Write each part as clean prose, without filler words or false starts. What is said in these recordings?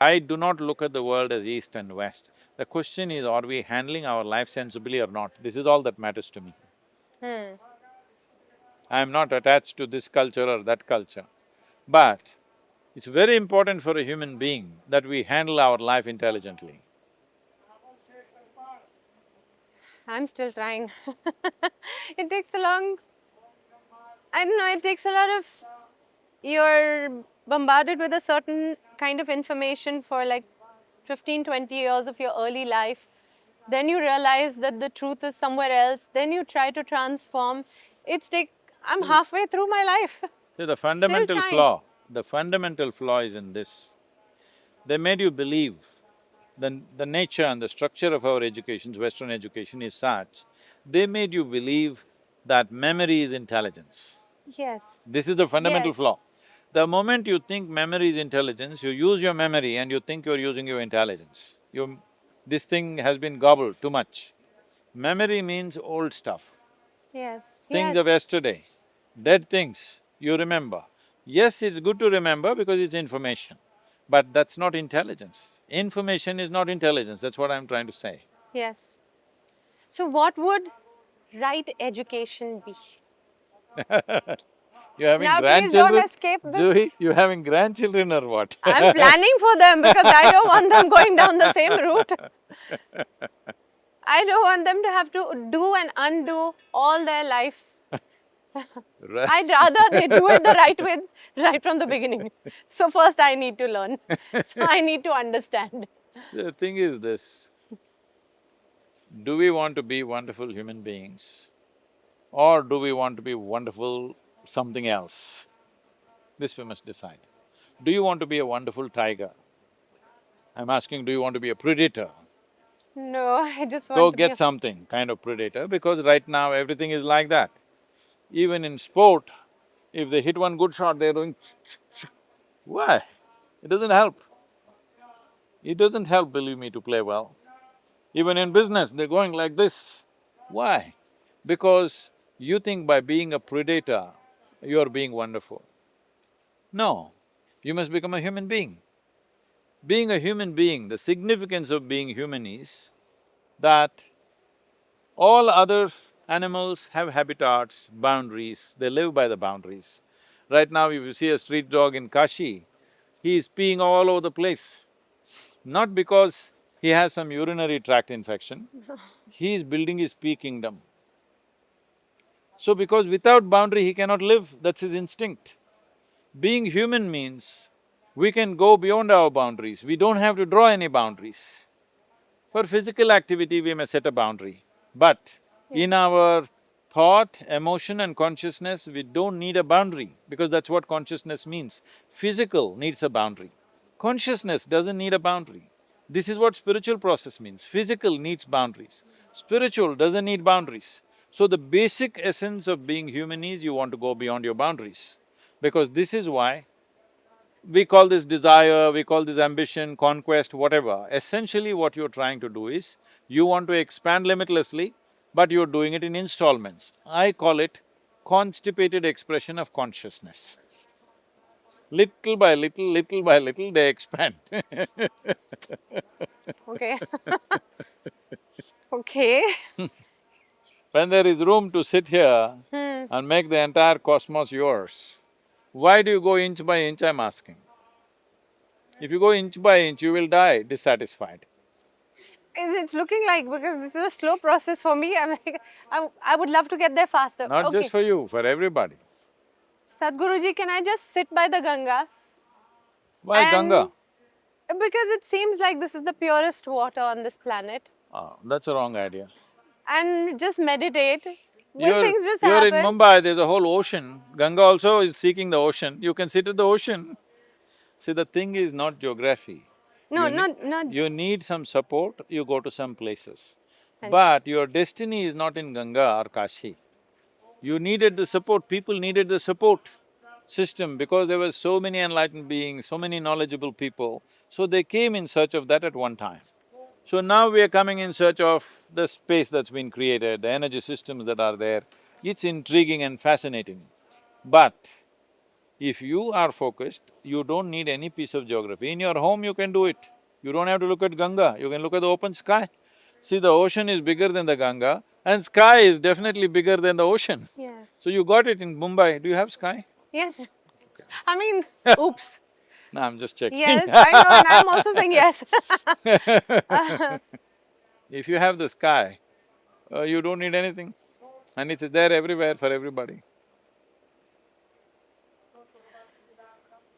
I do not look at the world as east and west. The question is, are we handling our life sensibly or not? This is all that matters to me. Hmm. I am not attached to this culture or that culture. But it's very important for a human being that we handle our life intelligently. I'm still trying. It takes a long… I don't know, it takes a lot of… You're bombarded with a certain kind of information for like 15, 20 years of your early life. Then you realize that the truth is somewhere else. Then you try to transform. I'm halfway through my life. See, the Still fundamental trying. flaw, the fundamental flaw is in this. They made you believe the nature and the structure of our education, Western education is such, they made you believe that memory is intelligence. Yes. This is the fundamental Yes. flaw. The moment you think memory is intelligence, you use your memory and you think you're using your intelligence. This thing has been gobbled too much. Memory means old stuff, Yes. things Yes. of yesterday, dead things, you remember. Yes, it's good to remember because it's information, but that's not intelligence. Information is not intelligence, that's what I'm trying to say. Yes. So what would right education be? You having Now please don't grandchildren? escape this. Juhi, you having grandchildren or what? I'm planning for them because I don't want them going down the same route. I don't want them to have to do and undo all their life. Right. I'd rather they do it the right way, right from the beginning. So first I need to learn. So I need to understand. The thing is this, do we want to be wonderful human beings or do we want to be wonderful something else? This we must decide. Do you want to be a wonderful tiger? I'm asking, do you want to be a predator? No, I just Go want to be get a… something kind of predator because right now everything is like that. Even in sport, if they hit one good shot, they're doing why? It doesn't help. It doesn't help, believe me, to play well. Even in business, they're going like this. Why? Because you think by being a predator, you're being wonderful. No, you must become a human being. Being a human being, the significance of being human is that all other animals have habitats, boundaries, they live by the boundaries. Right now, if you see a street dog in Kashi, he is peeing all over the place. Not because he has some urinary tract infection, he is building his pea kingdom. So because without boundary he cannot live, that's his instinct. Being human means we can go beyond our boundaries, we don't have to draw any boundaries. For physical activity we may set a boundary, but in our thought, emotion and consciousness, we don't need a boundary because that's what consciousness means. Physical needs a boundary. Consciousness doesn't need a boundary. This is what spiritual process means. Physical needs boundaries. Spiritual doesn't need boundaries. So the basic essence of being human is you want to go beyond your boundaries. Because this is why we call this desire, we call this ambition, conquest, whatever. Essentially what you're trying to do is, you want to expand limitlessly, but you're doing it in installments. I call it constipated expression of consciousness. Little by little, they expand. Okay. Okay. When there is room to sit here Hmm. and make the entire cosmos yours, why do you go inch by inch, I'm asking? If you go inch by inch, you will die dissatisfied. It's looking like, because this is a slow process for me, I'm like, I would love to get there faster. Not just Okay. for you, for everybody. Sadhguruji, can I just sit by the Ganga? Why Ganga? Because it seems like this is the purest water on this planet. That's a wrong idea. And just meditate. Will You're… things just you're in happen? Mumbai, there's a whole ocean. Ganga also is seeking the ocean, you can sit at the ocean. See, the thing is not geography. No, You you need some support, you go to some places. And… But your destiny is not in Ganga or Kashi. You needed the support, people needed the support system because there were so many enlightened beings, so many knowledgeable people, so they came in search of that at one time. So now we are coming in search of the space that's been created, the energy systems that are there. It's intriguing and fascinating. But If you are focused, you don't need any piece of geography. In your home, you can do it. You don't have to look at Ganga, you can look at the open sky. See, the ocean is bigger than the Ganga and sky is definitely bigger than the ocean. Yes. So you got it in Mumbai. Do you have sky? Yes. I mean, oops. No, I'm just checking. Yes, I know, and I'm also saying yes. If you have the sky, you don't need anything. And it's there everywhere for everybody.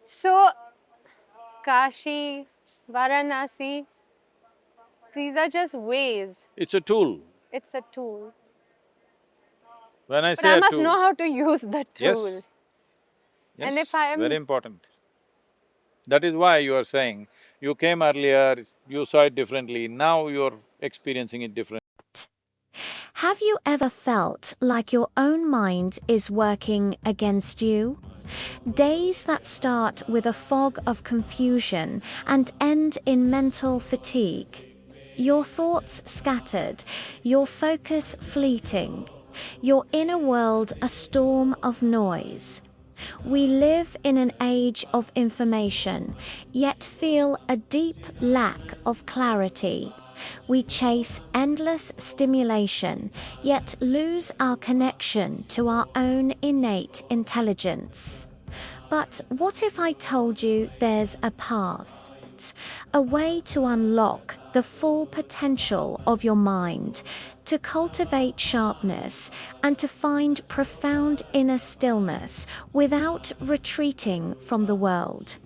So, Kashi, Varanasi, these are just ways. It's a tool. It's a tool. When I But say I a must tool… know how to use the tool. Yes. Yes, And if I am… very important. That is why you are saying, you came earlier, you saw it differently, now you're experiencing it differently. Have you ever felt like your own mind is working against you? Days that start with a fog of confusion and end in mental fatigue. Your thoughts scattered, your focus fleeting, your inner world a storm of noise. We live in an age of information, yet feel a deep lack of clarity. We chase endless stimulation, yet lose our connection to our own innate intelligence. But what if I told you there's a path? A way to unlock the full potential of your mind, to cultivate sharpness, and to find profound inner stillness without retreating from the world.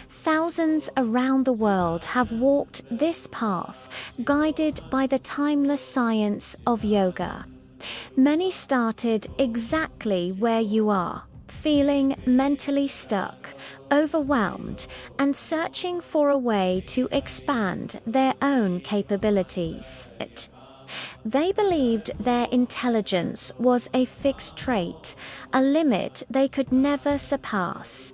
Thousands around the world have walked this path, guided by the timeless science of yoga. Many started exactly where you are, feeling mentally stuck, overwhelmed, and searching for a way to expand their own capabilities. They believed their intelligence was a fixed trait, a limit they could never surpass.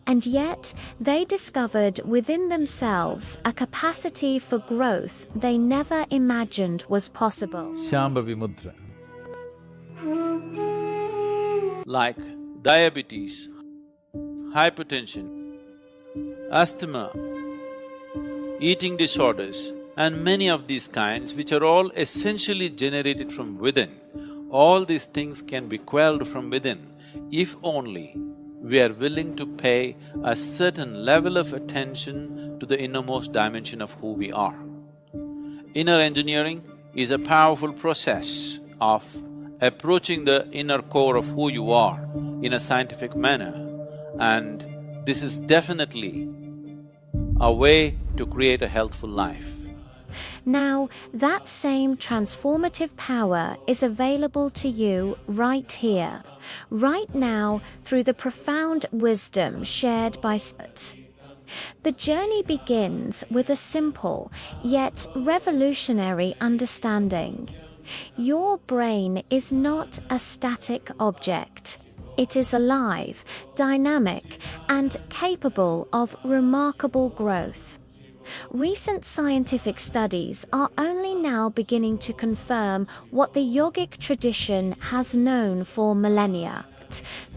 And yet, they discovered within themselves a capacity for growth they never imagined was possible. Shambhavi Mudra. Like diabetes, hypertension, asthma, eating disorders, and many of these kinds, which are all essentially generated from within. All these things can be quelled from within, if only we are willing to pay a certain level of attention to the innermost dimension of who we are. Inner engineering is a powerful process of approaching the inner core of who you are in a scientific manner, and this is definitely a way to create a healthful life. Now, that same transformative power is available to you right here, right now, through the profound wisdom shared by Sábio. The journey begins with a simple, yet revolutionary understanding. Your brain is not a static object. It is alive, dynamic, and capable of remarkable growth. Recent scientific studies are only now beginning to confirm what the yogic tradition has known for millennia.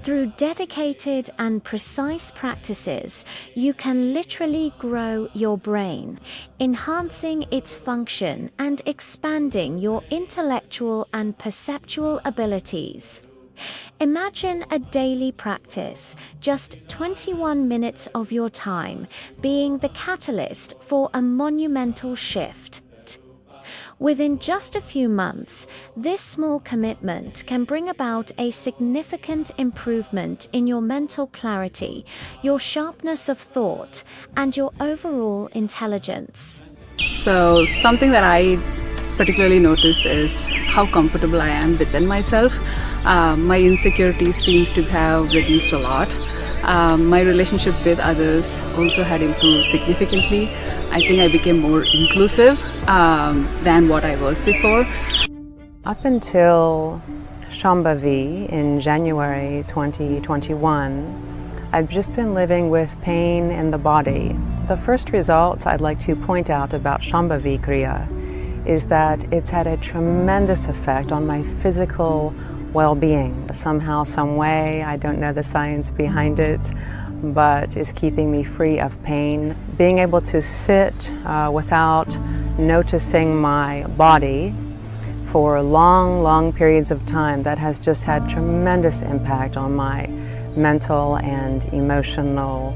Through dedicated and precise practices, you can literally grow your brain, enhancing its function and expanding your intellectual and perceptual abilities. Imagine a daily practice, just 21 minutes of your time, being the catalyst for a monumental shift. Within just a few months, this small commitment can bring about a significant improvement in your mental clarity, your sharpness of thought, and your overall intelligence. So, something that I particularly noticed is how comfortable I am within myself. My insecurities seem to have reduced a lot. My relationship with others also had improved significantly. I think I became more inclusive than what I was before. Up until Shambhavi in January 2021, I've just been living with pain in the body. The first result I'd like to point out about Shambhavi Kriya is that it's had a tremendous effect on my physical well-being. Somehow, some way, I don't know the science behind it, but is keeping me free of pain. Being able to sit without noticing my body for long, long periods of time, that has just had tremendous impact on my mental and emotional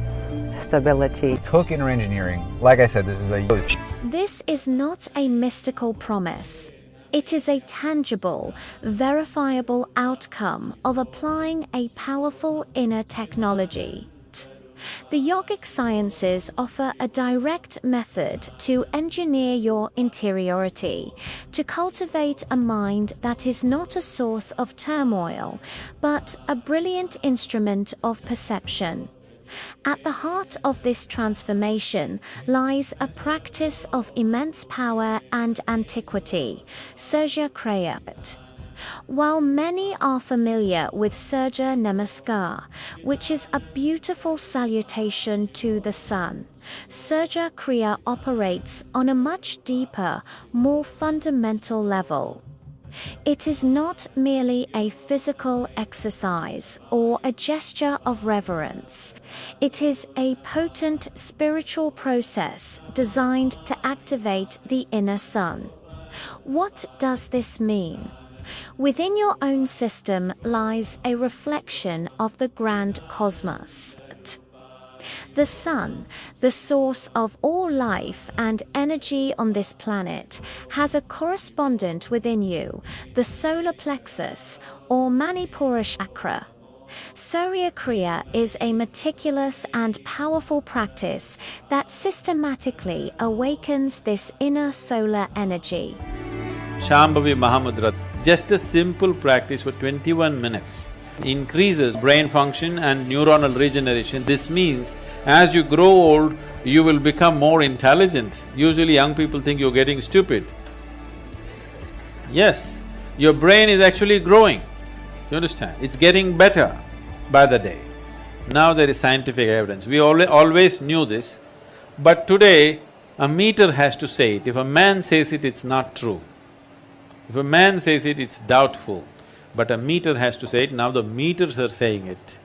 stability. Took inner engineering. Like I said, this is a This is not a mystical promise. It is a tangible, verifiable outcome of applying a powerful inner technology. The yogic sciences offer a direct method to engineer your interiority, to cultivate a mind that is not a source of turmoil, but a brilliant instrument of perception. At the heart of this transformation lies a practice of immense power and antiquity, Surya Kriya. While many are familiar with Surya Namaskar, which is a beautiful salutation to the sun, Surya Kriya operates on a much deeper, more fundamental level. It is not merely a physical exercise or a gesture of reverence. It is a potent spiritual process designed to activate the inner sun. What does this mean? Within your own system lies a reflection of the grand cosmos. The sun, the source of all life and energy on this planet, has a correspondent within you, the solar plexus or Manipura chakra. Surya Kriya is a meticulous and powerful practice that systematically awakens this inner solar energy. Shambhavi Mahamudra, just a simple practice for 21 minutes increases brain function and neuronal regeneration. This means as you grow old, you will become more intelligent. Usually young people think you're getting stupid. Yes, your brain is actually growing, you understand? It's getting better by the day. Now there is scientific evidence. We always knew this, but today a meter has to say it. If a man says it, it's not true. If a man says it, it's doubtful. But a meter has to say it, now the meters are saying it.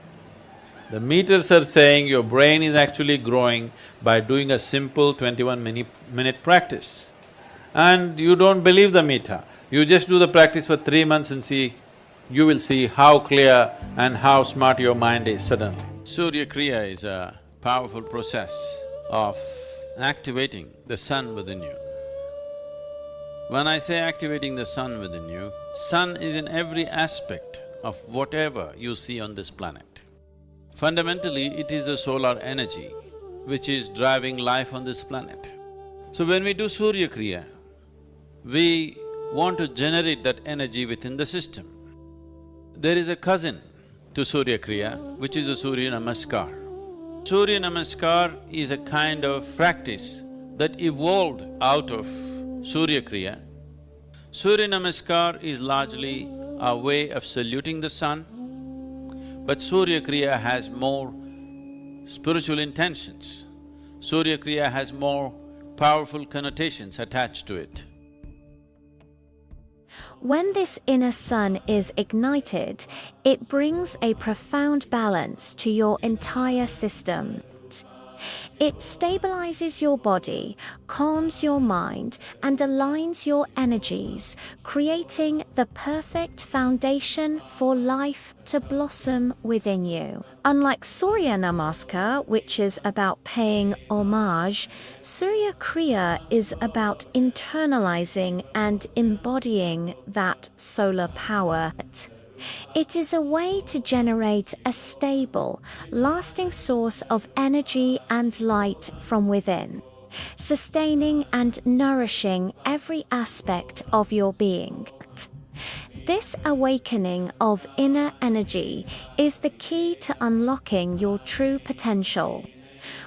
The meters are saying your brain is actually growing by doing a simple 21-minute practice. And you don't believe the meter, you just do the practice for 3 months and see, you will see how clear and how smart your mind is suddenly. Surya Kriya is a powerful process of activating the sun within you. When I say activating the sun within you, sun is in every aspect of whatever you see on this planet. Fundamentally, it is the solar energy which is driving life on this planet. So when we do Surya Kriya, we want to generate that energy within the system. There is a cousin to Surya Kriya, which is a Surya Namaskar. Surya Namaskar is a kind of practice that evolved out of Surya Kriya. Surya Namaskar is largely a way of saluting the sun, but Surya Kriya has more spiritual intentions. Surya Kriya has more powerful connotations attached to it. When this inner sun is ignited, it brings a profound balance to your entire system. It stabilizes your body, calms your mind, and aligns your energies, creating the perfect foundation for life to blossom within you. Unlike Surya Namaskar, which is about paying homage, Surya Kriya is about internalizing and embodying that solar power. It is a way to generate a stable, lasting source of energy and light from within, sustaining and nourishing every aspect of your being. This awakening of inner energy is the key to unlocking your true potential.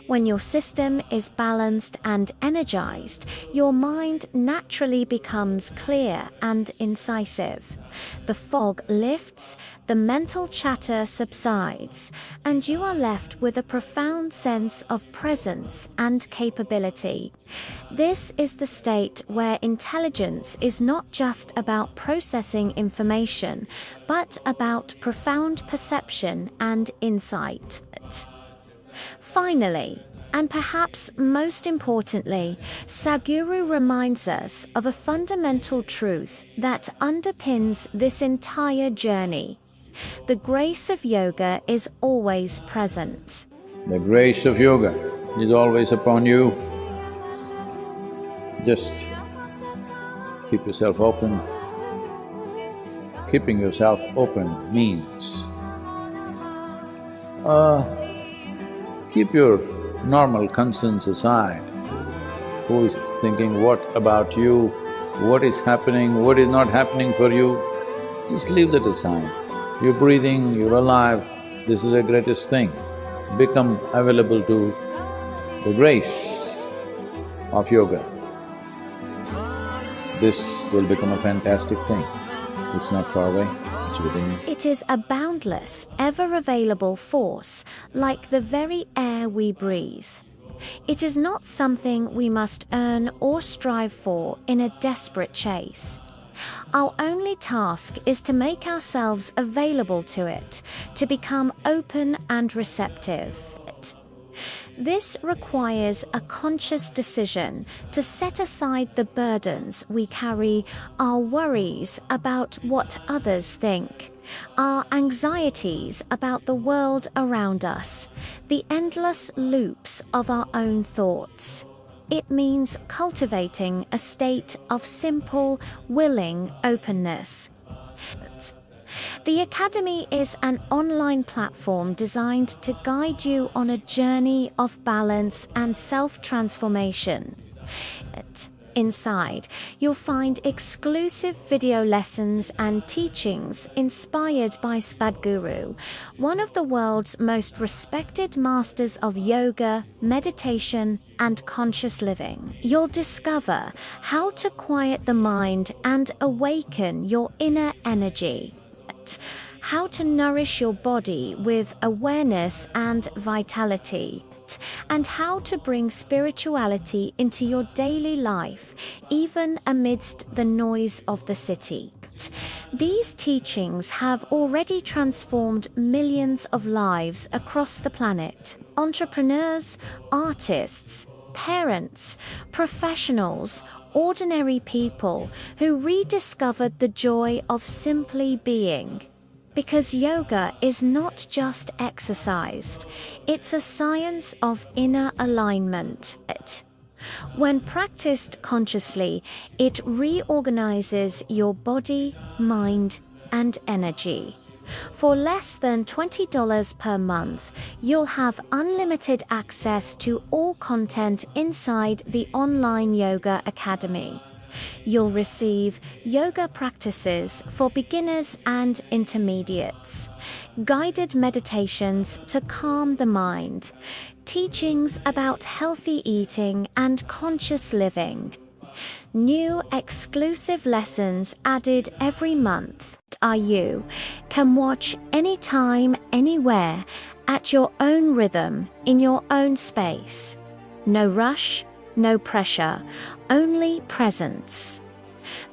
When your system is balanced and energized, your mind naturally becomes clear and incisive. The fog lifts, the mental chatter subsides, and you are left with a profound sense of presence and capability. This is the state where intelligence is not just about processing information, but about profound perception and insight. Finally, and perhaps most importantly, Sadhguru reminds us of a fundamental truth that underpins this entire journey. The grace of yoga is always present. The grace of yoga is always upon you. Just keep yourself open. Keeping yourself open means keep your normal concerns aside. Who is thinking what about you? What is happening? What is not happening for you? Just leave that aside. You're breathing, you're alive, this is the greatest thing. Become available to the grace of yoga. This will become a fantastic thing. It's not far away, it's within you. It is a boundless, ever-available force, like the very air we breathe. It is not something we must earn or strive for in a desperate chase. Our only task is to make ourselves available to it, to become open and receptive. This requires a conscious decision to set aside the burdens we carry, our worries about what others think, our anxieties about the world around us, the endless loops of our own thoughts. It means cultivating a state of simple, willing openness. The Academy is an online platform designed to guide you on a journey of balance and self-transformation. Inside, you'll find exclusive video lessons and teachings inspired by Sadhguru, one of the world's most respected masters of yoga, meditation, and conscious living. You'll discover how to quiet the mind and awaken your inner energy, how to nourish your body with awareness and vitality, and how to bring spirituality into your daily life, even amidst the noise of the city. These teachings have already transformed millions of lives across the planet. Entrepreneurs, artists, parents, professionals, ordinary people who rediscovered the joy of simply being. Because yoga is not just exercise, it's a science of inner alignment. When practiced consciously, it reorganizes your body, mind, and energy. For less than $20 per month, you'll have unlimited access to all content inside the online Yoga Academy. You'll receive yoga practices for beginners and intermediates, guided meditations to calm the mind, teachings about healthy eating and conscious living. New exclusive lessons added every month. You can watch anytime, anywhere, at your own rhythm, in your own space. No rush, no pressure, only presence.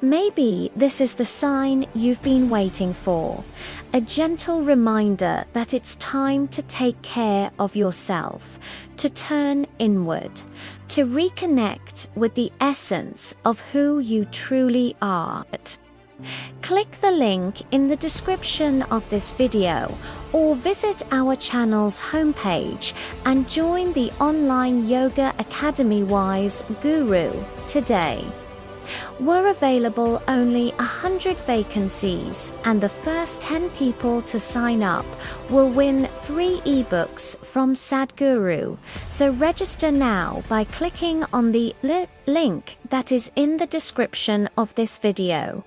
Maybe this is the sign you've been waiting for, a gentle reminder that it's time to take care of yourself, to turn inward, to reconnect with the essence of who you truly are. Click the link in the description of this video or visit our channel's homepage and join the online Yoga Academy Wise Guru today. We're available only 100 vacancies, and the first 10 people to sign up will win 3 ebooks from Sadhguru. So register now by clicking on the link that is in the description of this video.